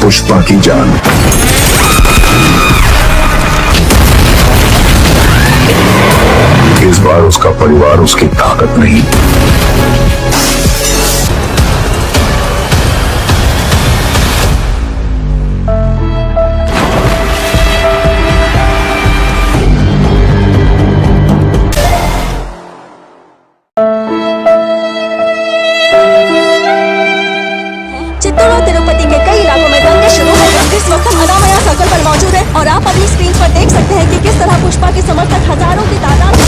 पुष्पा की जान। इस बार उसका परिवार उसकी ताकत नहीं। चित्तौड़ और तिरुपति के कई इलाकों में दंगे शुरू हो गए। इस वक्त हम अनामया सर्कल पर मौजूद हैं और आप अपनी स्क्रीन पर देख सकते हैं कि किस तरह पुष्पा के समर्थक हजारों की तादाद